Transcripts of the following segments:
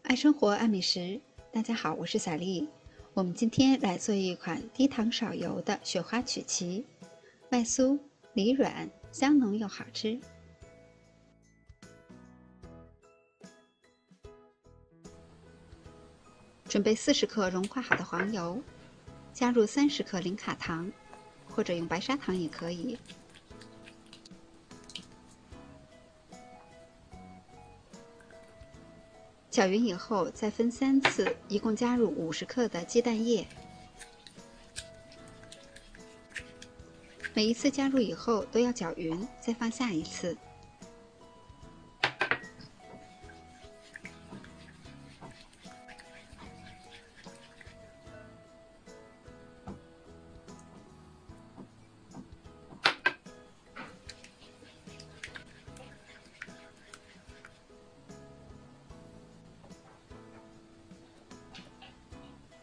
爱生活，爱美食。大家好，我是小丽。我们今天来做一款低糖少油的雪花曲奇，外酥里软，香浓又好吃。准备40克融化好的黄油，加入30克零卡糖，或者用白砂糖也可以。搅匀以后，再分3次，一共加入50克的鸡蛋液。每一次加入以后都要搅匀，再放下一次。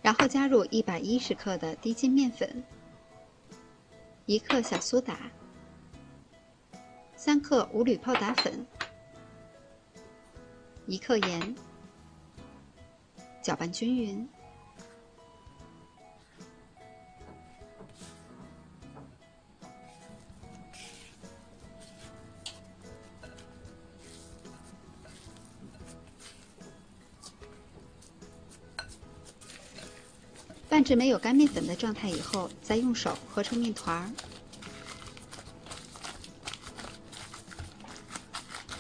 然后加入110克的低筋面粉，1克小苏打，3克无铝泡打粉，1克盐，搅拌均匀。拌至没有干面粉的状态以后，再用手和成面团儿，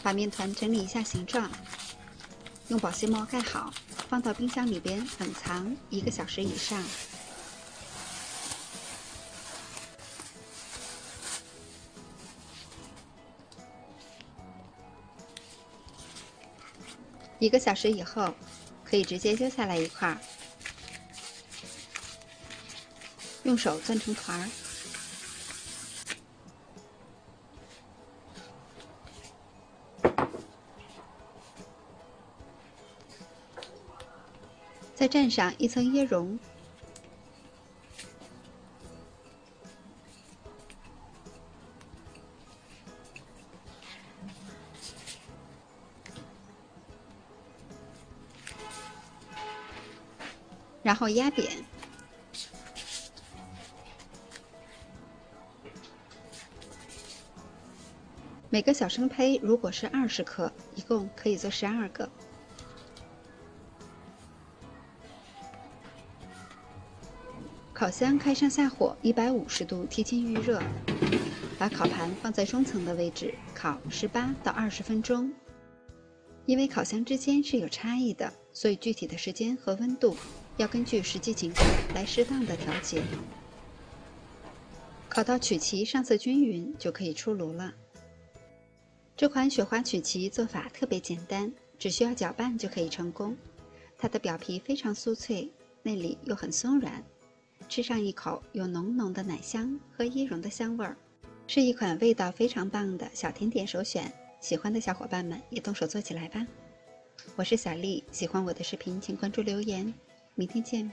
把面团整理一下形状，用保鲜膜盖好，放到冰箱里边冷藏1个小时以上。1个小时以后，可以直接揪下来一块儿。用手攥成团儿，再蘸上1层椰蓉，然后压扁。每个小生胚如果是20克，一共可以做12个。烤箱开上下火，150度提前预热，把烤盘放在中层的位置，烤18到20分钟。因为烤箱之间是有差异的，所以具体的时间和温度要根据实际情况来适当的调节。烤到曲奇上色均匀就可以出炉了。这款雪花曲奇做法特别简单，只需要搅拌就可以成功。它的表皮非常酥脆，内里又很松软，吃上一口有浓浓的奶香和椰蓉的香味儿，是一款味道非常棒的小甜点首选。喜欢的小伙伴们也动手做起来吧。我是小丽，喜欢我的视频请关注留言，明天见。